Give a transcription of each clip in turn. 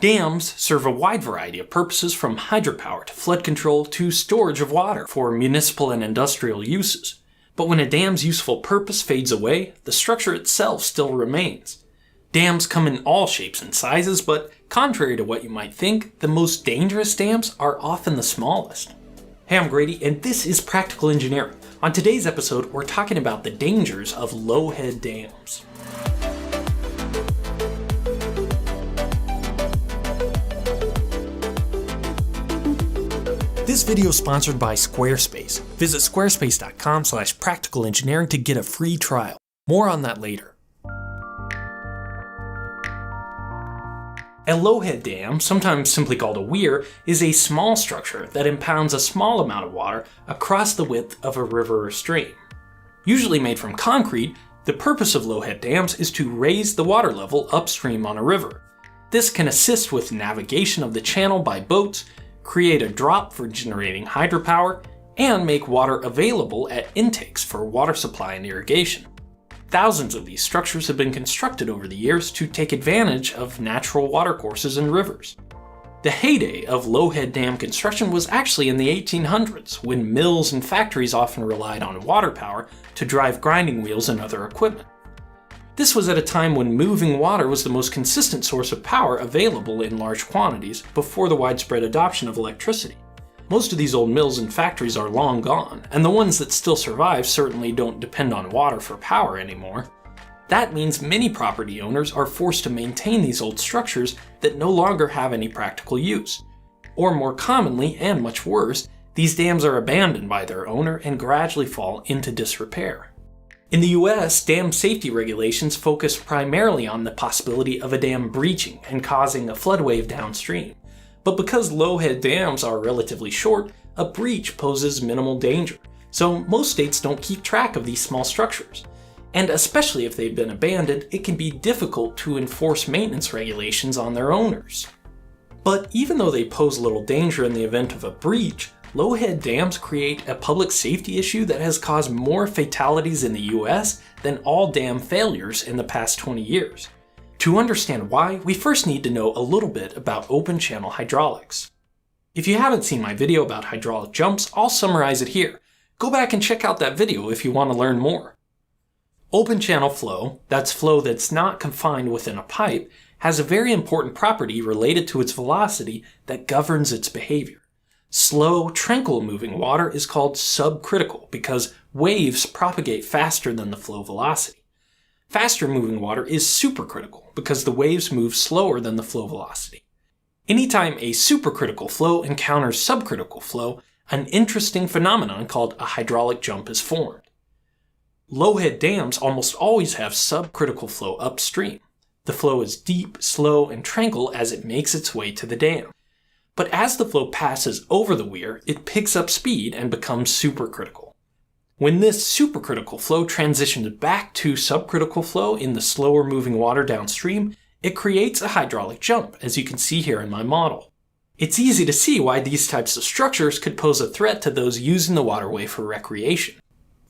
Dams serve a wide variety of purposes, from hydropower to flood control to storage of water for municipal and industrial uses. But when a dam's useful purpose fades away, the structure itself still remains. Dams come in all shapes and sizes, but contrary to what you might think, the most dangerous dams are often the smallest. Hey, I'm Grady, and this is Practical Engineering. On today's episode, we're talking about the dangers of low-head dams. This video is sponsored by Squarespace. Visit squarespace.com/practicalengineering to get a free trial. More on that later. A low-head dam, sometimes simply called a weir, is a small structure that impounds a small amount of water across the width of a river or stream. Usually made from concrete, the purpose of low-head dams is to raise the water level upstream on a river. This can assist with navigation of the channel by boats, create a drop for generating hydropower, and make water available at intakes for water supply and irrigation. Thousands of these structures have been constructed over the years to take advantage of natural watercourses and rivers. The heyday of low-head dam construction was actually in the 1800s, when mills and factories often relied on water power to drive grinding wheels and other equipment. This was at a time when moving water was the most consistent source of power available in large quantities before the widespread adoption of electricity. Most of these old mills and factories are long gone, and the ones that still survive certainly don't depend on water for power anymore. That means many property owners are forced to maintain these old structures that no longer have any practical use. Or more commonly, and much worse, these dams are abandoned by their owner and gradually fall into disrepair. In the US, dam safety regulations focus primarily on the possibility of a dam breaching and causing a flood wave downstream. But because low-head dams are relatively short, a breach poses minimal danger, so most states don't keep track of these small structures. And especially if they've been abandoned, it can be difficult to enforce maintenance regulations on their owners. But even though they pose little danger in the event of a breach, low-head dams create a public safety issue that has caused more fatalities in the US than all dam failures in the past 20 years. To understand why, we first need to know a little bit about open channel hydraulics. If you haven't seen my video about hydraulic jumps, I'll summarize it here. Go back and check out that video if you want to learn more. Open channel flow, that's flow that's not confined within a pipe, has a very important property related to its velocity that governs its behavior. Slow, tranquil moving water is called subcritical because waves propagate faster than the flow velocity. Faster moving water is supercritical because the waves move slower than the flow velocity. Anytime a supercritical flow encounters subcritical flow, an interesting phenomenon called a hydraulic jump is formed. Low-head dams almost always have subcritical flow upstream. The flow is deep, slow, and tranquil as it makes its way to the dam. But as the flow passes over the weir, it picks up speed and becomes supercritical. When this supercritical flow transitions back to subcritical flow in the slower moving water downstream, it creates a hydraulic jump, as you can see here in my model. It's easy to see why these types of structures could pose a threat to those using the waterway for recreation.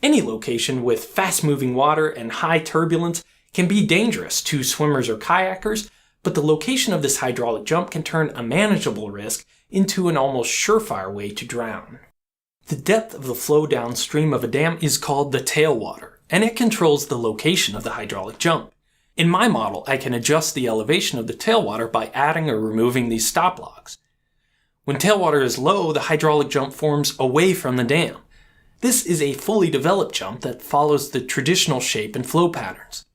Any location with fast-moving water and high turbulence can be dangerous to swimmers or kayakers, but the location of this hydraulic jump can turn a manageable risk into an almost surefire way to drown. The depth of the flow downstream of a dam is called the tailwater, and it controls the location of the hydraulic jump. In my model, I can adjust the elevation of the tailwater by adding or removing these stop logs. When tailwater is low, the hydraulic jump forms away from the dam. This is a fully developed jump that follows the traditional shape and flow patterns.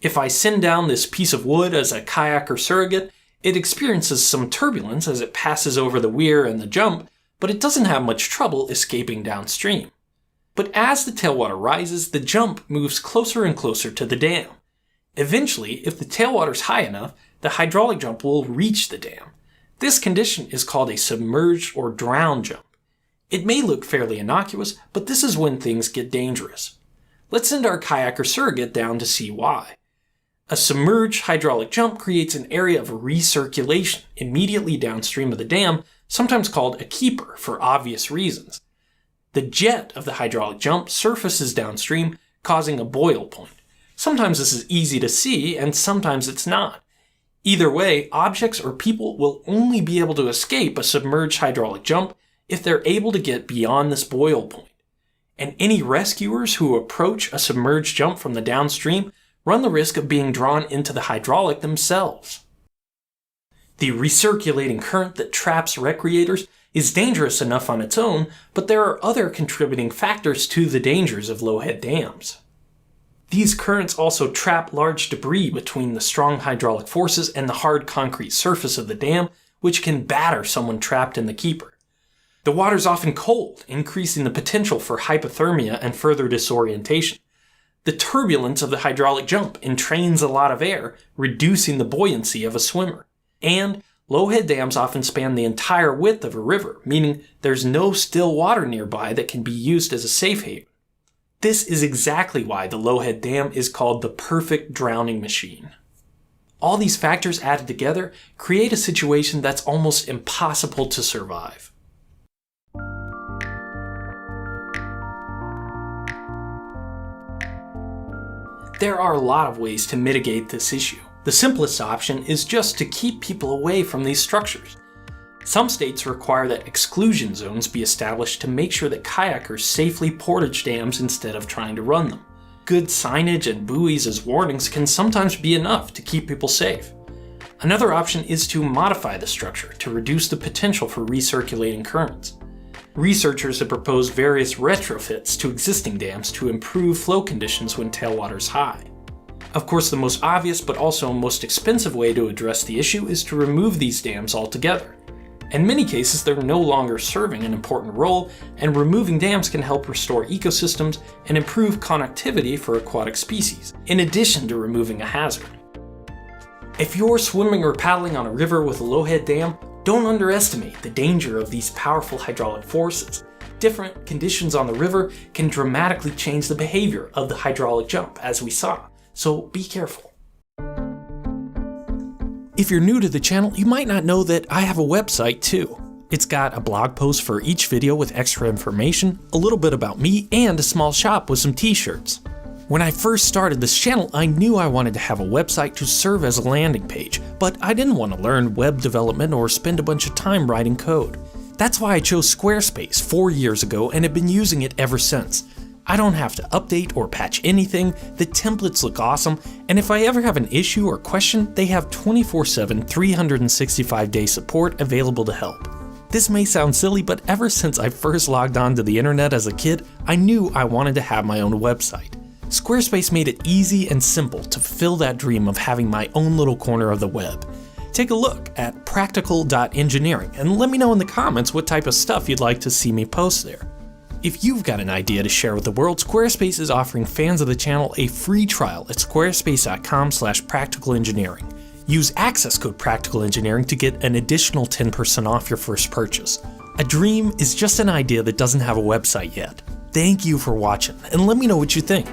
If I send down this piece of wood as a kayak or surrogate, it experiences some turbulence as it passes over the weir and the jump, but it doesn't have much trouble escaping downstream. But as the tailwater rises, the jump moves closer and closer to the dam. Eventually, if the tailwater is high enough, the hydraulic jump will reach the dam. This condition is called a submerged or drowned jump. It may look fairly innocuous, but this is when things get dangerous. Let's send our kayak or surrogate down to see why. A submerged hydraulic jump creates an area of recirculation immediately downstream of the dam, sometimes called a keeper for obvious reasons. The jet of the hydraulic jump surfaces downstream, causing a boil point. Sometimes this is easy to see, and sometimes it's not. Either way, objects or people will only be able to escape a submerged hydraulic jump if they're able to get beyond this boil point. And any rescuers who approach a submerged jump from the downstream run the risk of being drawn into the hydraulic themselves. The recirculating current that traps recreators is dangerous enough on its own, but there are other contributing factors to the dangers of low-head dams. These currents also trap large debris between the strong hydraulic forces and the hard concrete surface of the dam, which can batter someone trapped in the keeper. The water's often cold, increasing the potential for hypothermia and further disorientation. The turbulence of the hydraulic jump entrains a lot of air, reducing the buoyancy of a swimmer. And low-head dams often span the entire width of a river, meaning there's no still water nearby that can be used as a safe haven. This is exactly why the low-head dam is called the perfect drowning machine. All these factors added together create a situation that's almost impossible to survive. There are a lot of ways to mitigate this issue. The simplest option is just to keep people away from these structures. Some states require that exclusion zones be established to make sure that kayakers safely portage dams instead of trying to run them. Good signage and buoys as warnings can sometimes be enough to keep people safe. Another option is to modify the structure to reduce the potential for recirculating currents. Researchers have proposed various retrofits to existing dams to improve flow conditions when tailwater's high. Of course, the most obvious but also most expensive way to address the issue is to remove these dams altogether. In many cases, they're no longer serving an important role, and removing dams can help restore ecosystems and improve connectivity for aquatic species, in addition to removing a hazard. If you're swimming or paddling on a river with a low-head dam, don't underestimate the danger of these powerful hydraulic forces. Different conditions on the river can dramatically change the behavior of the hydraulic jump, as we saw, so be careful. If you're new to the channel, you might not know that I have a website too. It's got a blog post for each video with extra information, a little bit about me, and a small shop with some t-shirts. When I first started this channel, I knew I wanted to have a website to serve as a landing page, but I didn't want to learn web development or spend a bunch of time writing code. That's why I chose Squarespace 4 years ago and have been using it ever since. I don't have to update or patch anything, the templates look awesome, and if I ever have an issue or question, they have 24/7, 365-day support available to help. This may sound silly, but ever since I first logged on to the internet as a kid, I knew I wanted to have my own website. Squarespace made it easy and simple to fulfill that dream of having my own little corner of the web. Take a look at practical.engineering and let me know in the comments what type of stuff you'd like to see me post there. If you've got an idea to share with the world, Squarespace is offering fans of the channel a free trial at squarespace.com/practicalengineering. Use access code practicalengineering to get an additional 10% off your first purchase. A dream is just an idea that doesn't have a website yet. Thank you for watching, and let me know what you think.